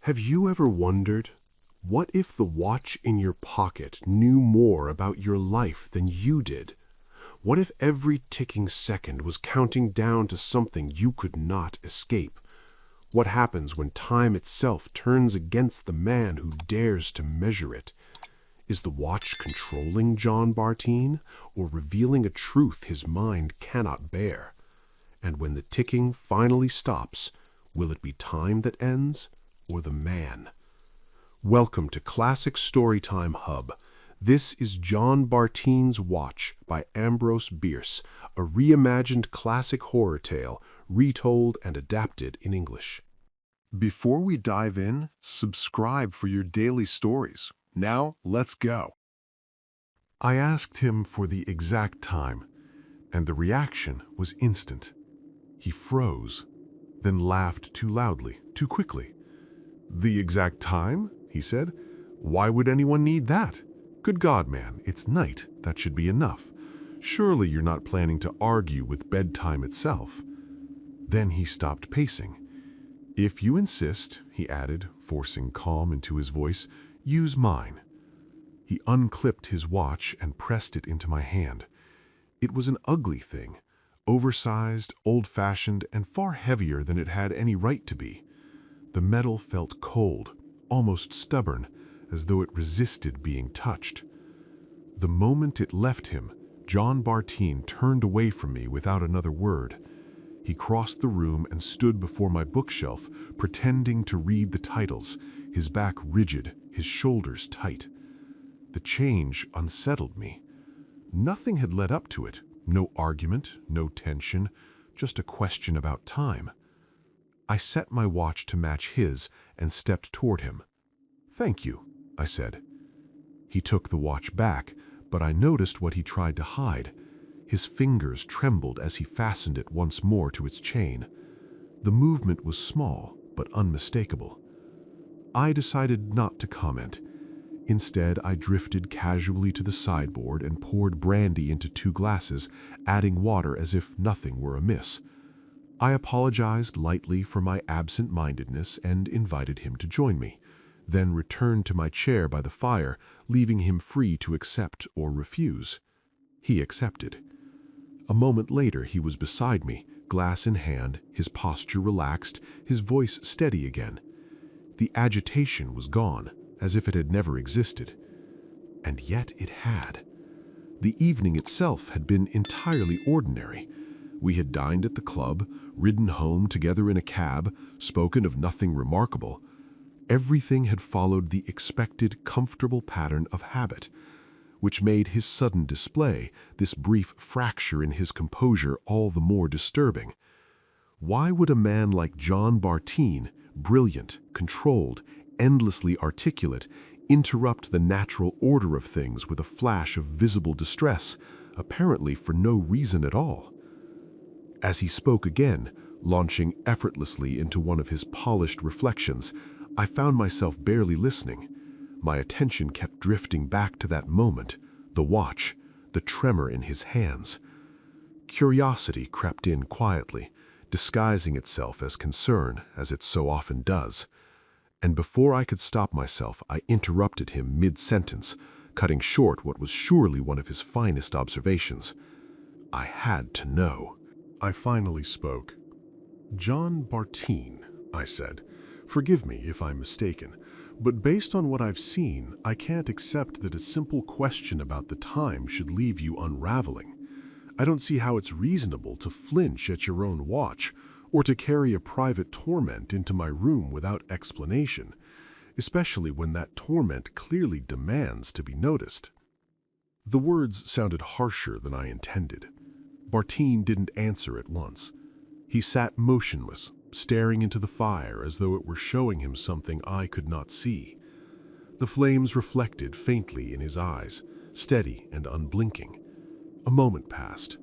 Have you ever wondered, what if the watch in your pocket knew more about your life than you did? What if every ticking second was counting down to something you could not escape? What happens when time itself turns against the man who dares to measure it? Is the watch controlling John Bartine, or revealing a truth his mind cannot bear? And when the ticking finally stops, will it be time that ends, or the man? Welcome to Classic Storytime Hub. This is John Bartine's Watch by Ambrose Bierce, a reimagined classic horror tale, retold and adapted in English. Before we dive in, subscribe for your daily stories. Now, let's go. I asked him for the exact time, and the reaction was instant. He froze, then laughed too loudly, too quickly. "The exact time?" he said. "Why would anyone need that? Good God, man, it's night. That should be enough. Surely you're not planning to argue with bedtime itself." Then he stopped pacing. "If you insist," he added, forcing calm into his voice, "use mine." He unclipped his watch and pressed it into my hand. It was an ugly thing, oversized, old-fashioned, and far heavier than it had any right to be. The metal felt cold, almost stubborn, as though it resisted being touched. The moment it left him, John Bartine turned away from me without another word. He crossed the room and stood before my bookshelf, pretending to read the titles, his back rigid, his shoulders tight. The change unsettled me. Nothing had led up to it. No argument, no tension, just a question about time. I set my watch to match his and stepped toward him. "Thank you," I said. He took the watch back, but I noticed what he tried to hide. His fingers trembled as he fastened it once more to its chain. The movement was small, but unmistakable. I decided not to comment. Instead, I drifted casually to the sideboard and poured brandy into 2 glasses, adding water as if nothing were amiss. I apologized lightly for my absent-mindedness and invited him to join me, then returned to my chair by the fire, leaving him free to accept or refuse. He accepted. A moment later, he was beside me, glass in hand, his posture relaxed, his voice steady again. The agitation was gone, as if it had never existed. And yet it had. The evening itself had been entirely ordinary. We had dined at the club, ridden home together in a cab, spoken of nothing remarkable. Everything had followed the expected, comfortable pattern of habit, which made his sudden display, this brief fracture in his composure, all the more disturbing. Why would a man like John Bartine, brilliant, controlled, endlessly articulate, interrupt the natural order of things with a flash of visible distress, apparently for no reason at all? As he spoke again, launching effortlessly into one of his polished reflections, I found myself barely listening. My attention kept drifting back to that moment, the watch, the tremor in his hands. Curiosity crept in quietly, disguising itself as concern, as it so often does. And before I could stop myself, I interrupted him mid-sentence, cutting short what was surely one of his finest observations. I had to know. I finally spoke. "John Bartine," I said. "Forgive me if I'm mistaken, but based on what I've seen, I can't accept that a simple question about the time should leave you unraveling. I don't see how it's reasonable to flinch at your own watch, or to carry a private torment into my room without explanation, especially when that torment clearly demands to be noticed." The words sounded harsher than I intended. Bartine didn't answer at once. He sat motionless, staring into the fire as though it were showing him something I could not see. The flames reflected faintly in his eyes, steady and unblinking. A moment passed,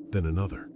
then another.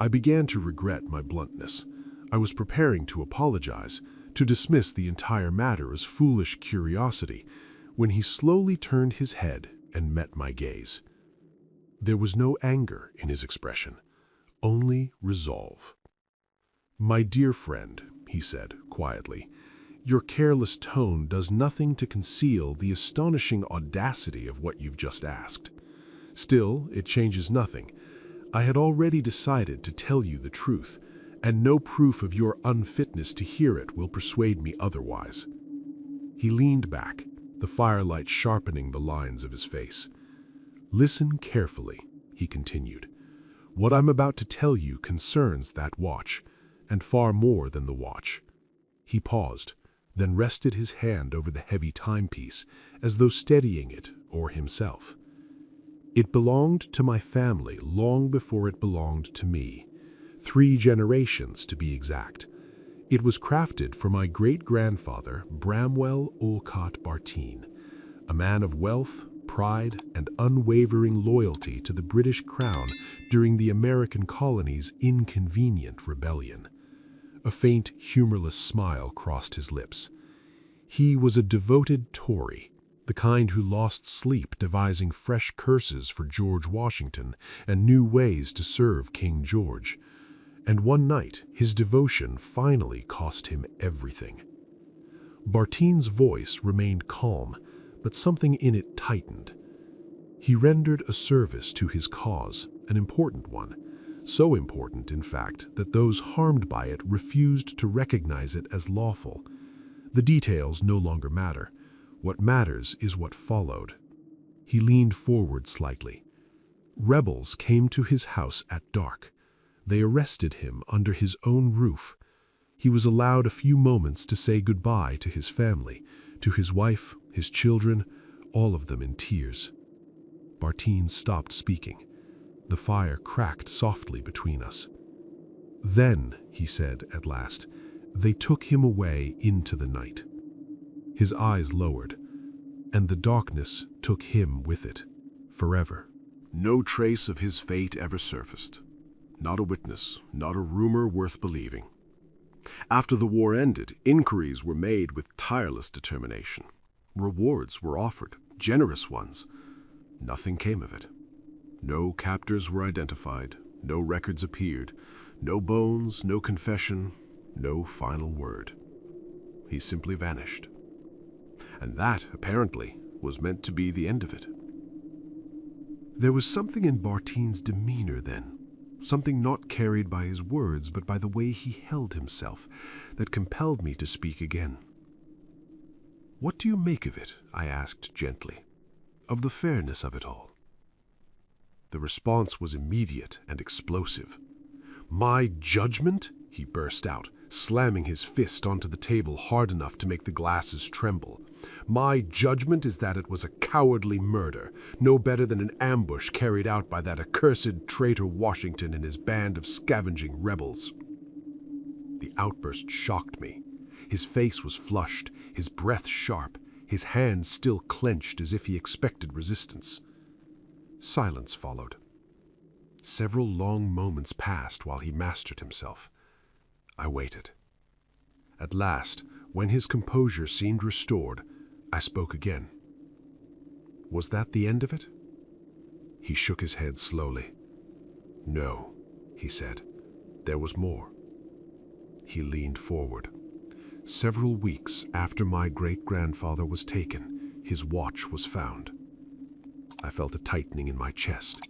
I began to regret my bluntness. I was preparing to apologize, to dismiss the entire matter as foolish curiosity, when he slowly turned his head and met my gaze. There was no anger in his expression, only resolve. "My dear friend," he said quietly, Your careless tone does nothing to conceal the astonishing audacity of what you've just asked. Still, it changes nothing. I had already decided to tell you the truth, and no proof of your unfitness to hear it will persuade me otherwise." He leaned back, the firelight sharpening the lines of his face. "Listen carefully," he continued. "What I'm about to tell you concerns that watch, and far more than the watch." He paused, then rested his hand over the heavy timepiece, as though steadying it or himself. "It belonged to my family long before it belonged to me. 3 generations, to be exact. It was crafted for my great-grandfather, Bramwell Olcott Bartine, a man of wealth, pride, and unwavering loyalty to the British Crown during the American colony's inconvenient rebellion." A faint, humorless smile crossed his lips. "He was a devoted Tory, the kind who lost sleep devising fresh curses for George Washington and new ways to serve King George. And one night, his devotion finally cost him everything." Bartine's voice remained calm, but something in it tightened. He rendered a service to his cause, an important one. So important, in fact, that those harmed by it refused to recognize it as lawful. The details no longer matter. What matters is what followed. He leaned forward slightly. Rebels came to his house at dark. They arrested him under his own roof. He was allowed a few moments to say goodbye to his family, to his wife, his children, all of them in tears. Bartine stopped speaking. The fire cracked softly between us. "Then," he said at last, "they took him away into the night." His eyes lowered, and the darkness took him with it, forever. No trace of his fate ever surfaced. Not a witness, not a rumor worth believing. After the war ended, inquiries were made with tireless determination. Rewards were offered, generous ones. Nothing came of it. No captors were identified, no records appeared, no bones, no confession, no final word. He simply vanished. And that, apparently, was meant to be the end of it. There was something in Bartine's demeanor then, something not carried by his words but by the way he held himself, that compelled me to speak again. "What do you make of it?" I asked gently. "Of the fairness of it all?" The response was immediate and explosive. "My judgment?" he burst out, slamming his fist onto the table hard enough to make the glasses tremble. "My judgment is that it was a cowardly murder, no better than an ambush carried out by that accursed traitor Washington and his band of scavenging rebels." The outburst shocked me. His face was flushed, his breath sharp, his hands still clenched as if he expected resistance. Silence followed. Several long moments passed while he mastered himself. I waited. At last, when his composure seemed restored, I spoke again. "Was that the end of it?" He shook his head slowly. "No," he said. "There was more." He leaned forward. "Several weeks after my great-grandfather was taken, his watch was found." I felt a tightening in my chest.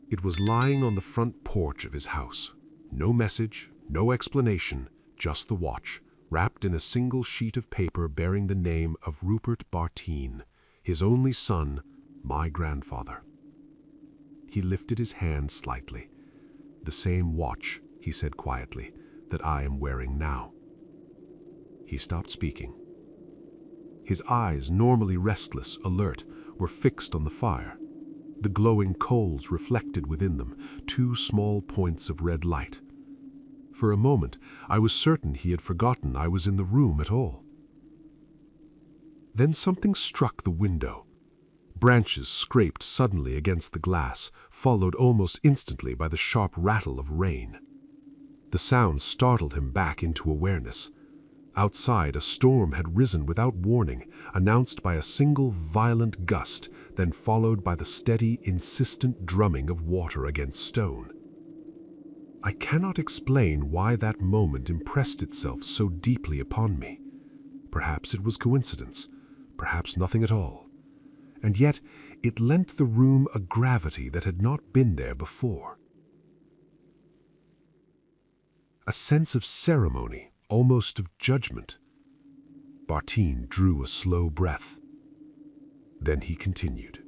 It was lying on the front porch of his house. No message, no explanation, just the watch, wrapped in a single sheet of paper bearing the name of Rupert Bartine, his only son, my grandfather. He lifted his hand slightly. "The same watch," he said quietly, "that I am wearing now." He stopped speaking. His eyes, normally restless, alert, were fixed on the fire. The glowing coals reflected within them, 2 small points of red light. For a moment, I was certain he had forgotten I was in the room at all. Then something struck the window. Branches scraped suddenly against the glass, followed almost instantly by the sharp rattle of rain. The sound startled him back into awareness. Outside, a storm had risen without warning, announced by a single violent gust, then followed by the steady, insistent drumming of water against stone. I cannot explain why that moment impressed itself so deeply upon me. Perhaps it was coincidence, perhaps nothing at all. And yet it lent the room a gravity that had not been there before. A sense of ceremony, almost of judgment. Bartine drew a slow breath. Then he continued.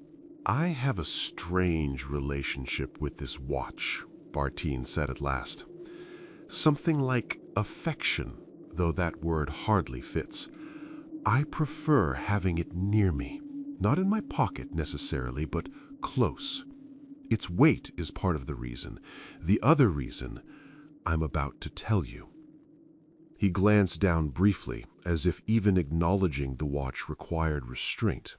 "I have a strange relationship with this watch," Bartine said at last. "Something like affection, though that word hardly fits. I prefer having it near me, not in my pocket necessarily, but close. Its weight is part of the reason. The other reason I'm about to tell you." He glanced down briefly, as if even acknowledging the watch required restraint.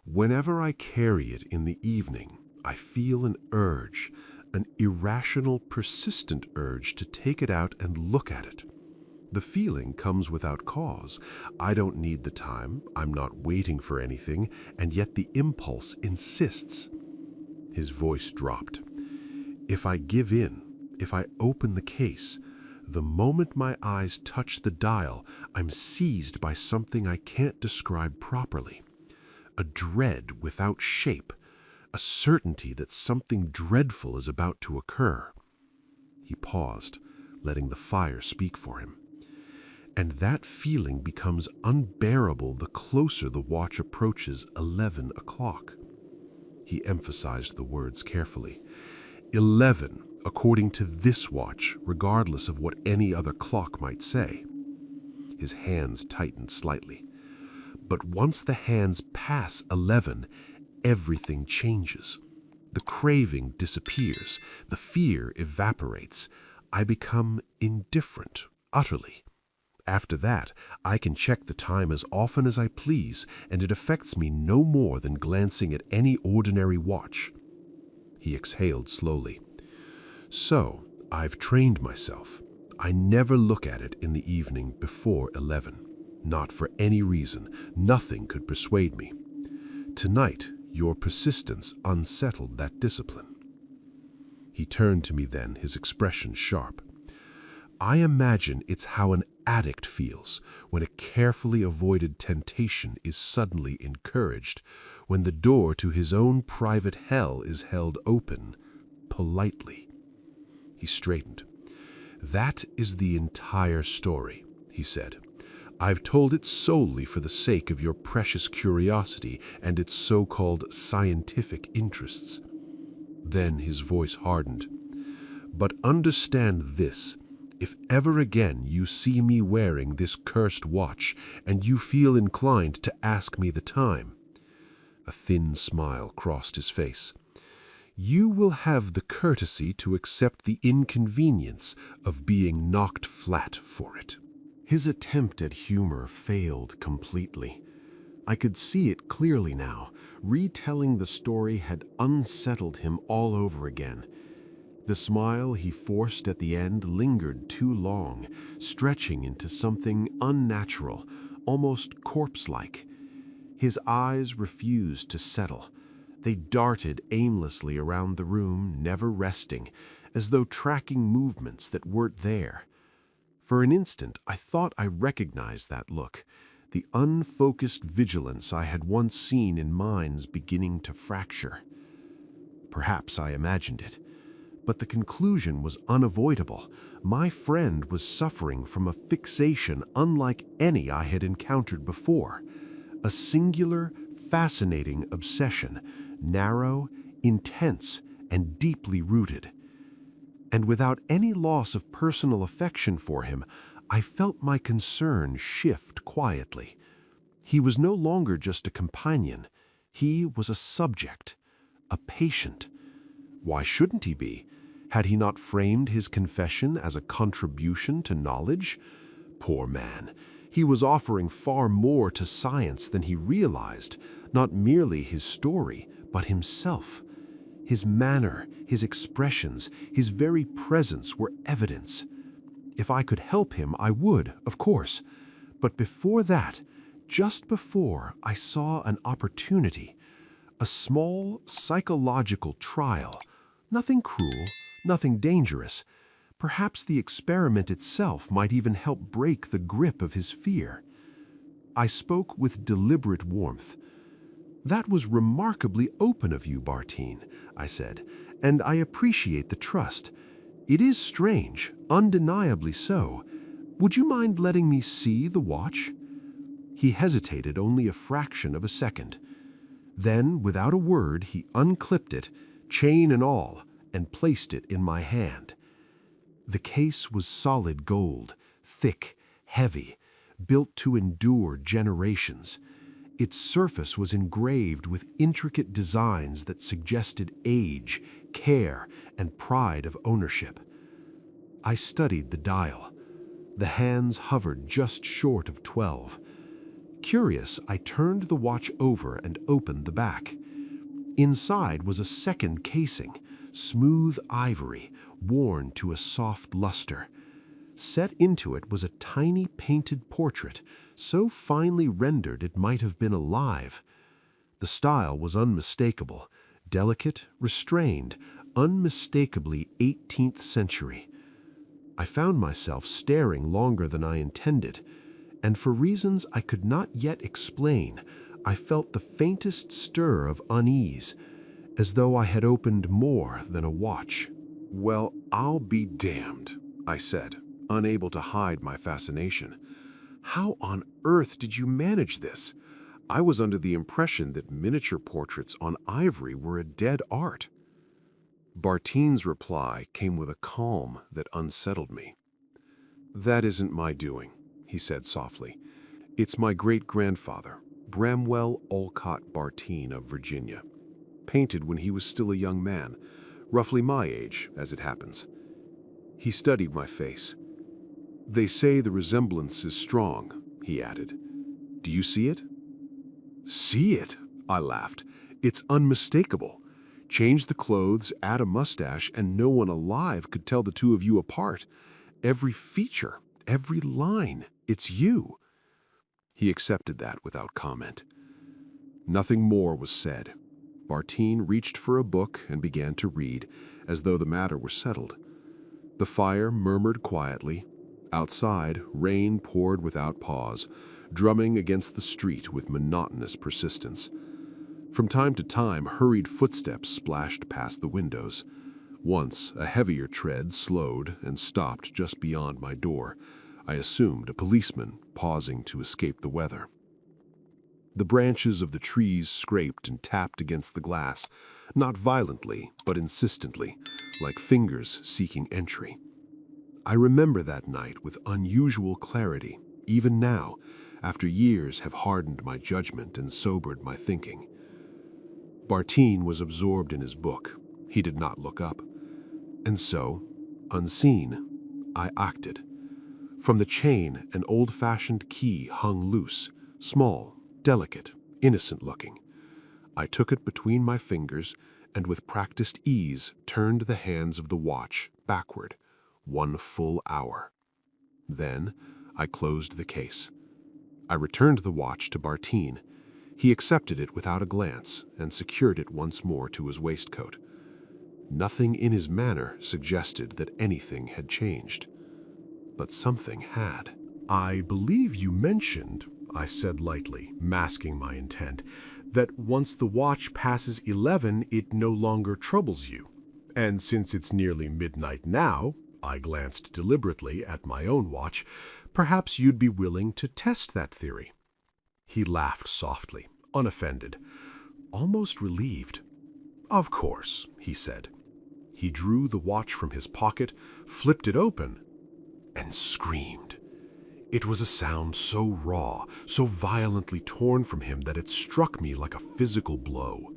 "Whenever I carry it in the evening, I feel an urge, an irrational, persistent urge to take it out and look at it. The feeling comes without cause. I don't need the time, I'm not waiting for anything, and yet the impulse insists." His voice dropped. "If I give in, if I open the case, the moment my eyes touch the dial, I'm seized by something I can't describe properly. A dread without shape, a certainty that something dreadful is about to occur." He paused, letting the fire speak for him. "And that feeling becomes unbearable the closer the watch approaches 11 o'clock. He emphasized the words carefully. 11, according to this watch, regardless of what any other clock might say. His hands tightened slightly. But once the hands pass 11, everything changes. The craving disappears, the fear evaporates. I become indifferent, utterly. After that, I can check the time as often as I please, and it affects me no more than glancing at any ordinary watch." He exhaled slowly. "So, I've trained myself. I never look at it in the evening before 11. Not for any reason. Nothing could persuade me. Tonight, your persistence unsettled that discipline." He turned to me then, his expression sharp. "I imagine it's how an addict feels when a carefully avoided temptation is suddenly encouraged, when the door to his own private hell is held open, politely." He straightened. "That is the entire story," he said. "I've told it solely for the sake of your precious curiosity and its so-called scientific interests." Then his voice hardened. "But understand this. If ever again you see me wearing this cursed watch, and you feel inclined to ask me the time," a thin smile crossed his face, "you will have the courtesy to accept the inconvenience of being knocked flat for it." His attempt at humor failed completely. I could see it clearly now. Retelling the story had unsettled him all over again. The smile he forced at the end lingered too long, stretching into something unnatural, almost corpse-like. His eyes refused to settle. They darted aimlessly around the room, never resting, as though tracking movements that weren't there. For an instant, I thought I recognized that look, the unfocused vigilance I had once seen in minds beginning to fracture. Perhaps I imagined it. But the conclusion was unavoidable. My friend was suffering from a fixation unlike any I had encountered before. A singular, fascinating obsession, narrow, intense, and deeply rooted. And without any loss of personal affection for him, I felt my concern shift quietly. He was no longer just a companion. He was a subject, a patient. Why shouldn't he be? Had he not framed his confession as a contribution to knowledge? Poor man, he was offering far more to science than he realized, not merely his story, but himself. His manner, his expressions, his very presence were evidence. If I could help him, I would, of course. But before that, just before, I saw an opportunity, a small psychological trial. Nothing cruel, nothing dangerous. Perhaps the experiment itself might even help break the grip of his fear. I spoke with deliberate warmth. "That was remarkably open of you, Bartine," I said, "and I appreciate the trust. It is strange, undeniably so. Would you mind letting me see the watch?" He hesitated only a fraction of a second. Then, without a word, he unclipped it, chain and all, and placed it in my hand. The case was solid gold, thick, heavy, built to endure generations. Its surface was engraved with intricate designs that suggested age, care, and pride of ownership. I studied the dial. The hands hovered just short of 12. Curious, I turned the watch over and opened the back. Inside was a second casing, smooth ivory, worn to a soft luster. Set into it was a tiny painted portrait, so finely rendered it might have been alive. The style was unmistakable, delicate, restrained, unmistakably 18th century. I found myself staring longer than I intended, and for reasons I could not yet explain, I felt the faintest stir of unease, as though I had opened more than a watch. "Well, I'll be damned," I said, unable to hide my fascination. "How on earth did you manage this? I was under the impression that miniature portraits on ivory were a dead art." Bartine's reply came with a calm that unsettled me. "That isn't my doing," he said softly. "It's my great-grandfather, Bramwell Olcott Bartine of Virginia. Painted when he was still a young man, roughly my age, as it happens." He studied my face. "They say the resemblance is strong," he added. "Do you see it?" "See it?" I laughed. "It's unmistakable. Change the clothes, add a mustache, and no one alive could tell the two of you apart. Every feature, every line, it's you." He accepted that without comment. Nothing more was said. Bartine reached for a book and began to read, as though the matter were settled. The fire murmured quietly. Outside, rain poured without pause, drumming against the street with monotonous persistence. From time to time, hurried footsteps splashed past the windows. Once, a heavier tread slowed and stopped just beyond my door. I assumed a policeman pausing to escape the weather. The branches of the trees scraped and tapped against the glass, not violently, but insistently, like fingers seeking entry. I remember that night with unusual clarity, even now, after years have hardened my judgment and sobered my thinking. Bartine was absorbed in his book. He did not look up. And so, unseen, I acted. From the chain, an old-fashioned key hung loose, small, delicate, innocent-looking. I took it between my fingers and with practiced ease turned the hands of the watch backward, 1 full hour. Then I closed the case. I returned the watch to Bartine. He accepted it without a glance and secured it once more to his waistcoat. Nothing in his manner suggested that anything had changed. But something had. "I believe you mentioned," I said lightly, masking my intent, "that once the watch passes 11, it no longer troubles you. And since it's nearly midnight now," I glanced deliberately at my own watch, "perhaps you'd be willing to test that theory." He laughed softly, unoffended, almost relieved. "Of course," he said. He drew the watch from his pocket, flipped it open, and screamed. It was a sound so raw, so violently torn from him that it struck me like a physical blow.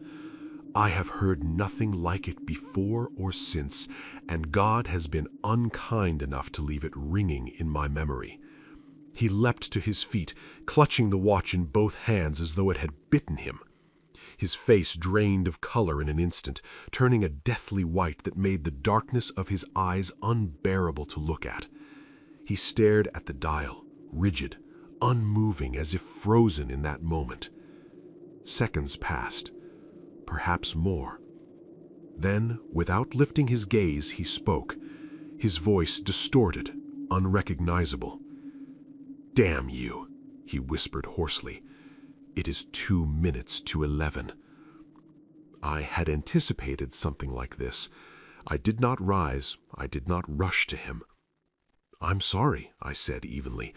I have heard nothing like it before or since, and God has been unkind enough to leave it ringing in my memory. He leapt to his feet, clutching the watch in both hands as though it had bitten him. His face drained of color in an instant, turning a deathly white that made the darkness of his eyes unbearable to look at. He stared at the dial, rigid, unmoving as if frozen in that moment. Seconds passed, perhaps more. Then, without lifting his gaze, he spoke, his voice distorted, unrecognizable. "Damn you," he whispered hoarsely. "It is 2 minutes to 11. I had anticipated something like this. I did not rise. I did not rush to him. "I'm sorry," I said evenly.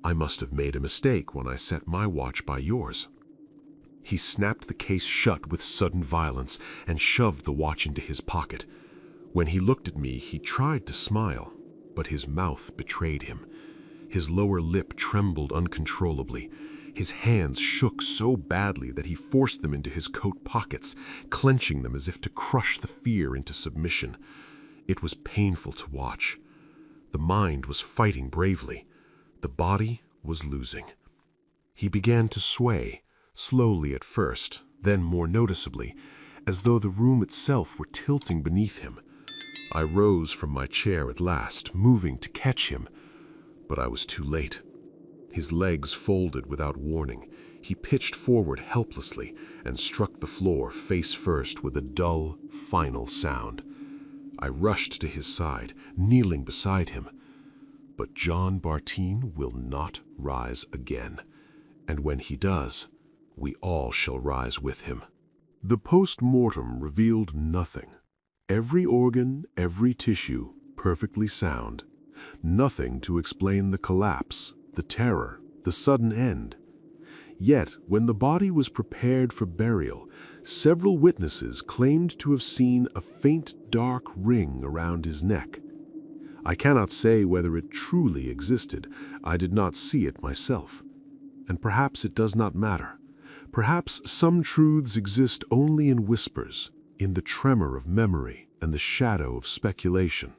"I must have made a mistake when I set my watch by yours." He snapped the case shut with sudden violence and shoved the watch into his pocket. When he looked at me, he tried to smile, but his mouth betrayed him. His lower lip trembled uncontrollably. His hands shook so badly that he forced them into his coat pockets, clenching them as if to crush the fear into submission. It was painful to watch. The mind was fighting bravely. The body was losing. He began to sway, slowly at first, then more noticeably, as though the room itself were tilting beneath him. I rose from my chair at last, moving to catch him, but I was too late. His legs folded without warning. He pitched forward helplessly and struck the floor face first with a dull, final sound. I rushed to his side, kneeling beside him. But John Bartine will not rise again, and when he does, we all shall rise with him. The post-mortem revealed nothing. Every organ, every tissue, perfectly sound. Nothing to explain the collapse, the terror, the sudden end. Yet, when the body was prepared for burial, several witnesses claimed to have seen a faint dark ring around his neck. I cannot say whether it truly existed. I did not see it myself. And perhaps it does not matter. Perhaps some truths exist only in whispers, in the tremor of memory and the shadow of speculation.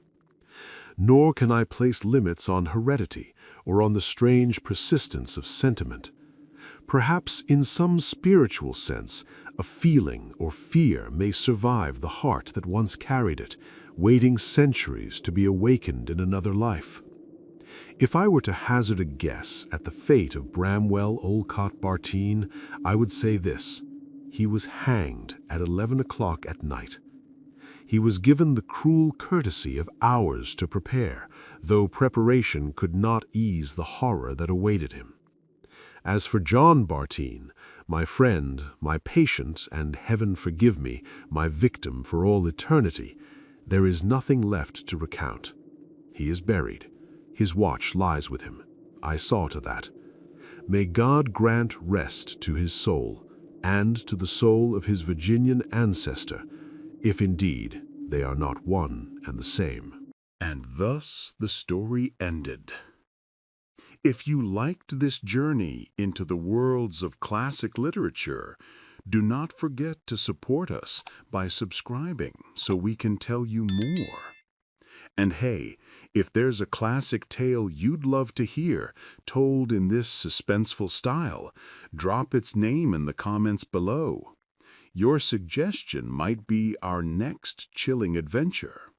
Nor can I place limits on heredity or on the strange persistence of sentiment. Perhaps in some spiritual sense, a feeling or fear may survive the heart that once carried it, waiting centuries to be awakened in another life. If I were to hazard a guess at the fate of Bramwell Olcott Bartine, I would say this: he was hanged at 11 o'clock at night. He was given the cruel courtesy of hours to prepare, though preparation could not ease the horror that awaited him. As for John Bartine, my friend, my patient, and heaven forgive me, my victim for all eternity, there is nothing left to recount. He is buried. His watch lies with him. I saw to that. May God grant rest to his soul, and to the soul of his Virginian ancestor, if indeed they are not one and the same. And thus the story ended. If you liked this journey into the worlds of classic literature, do not forget to support us by subscribing so we can tell you more. And hey, if there's a classic tale you'd love to hear told in this suspenseful style, drop its name in the comments below. Your suggestion might be our next chilling adventure.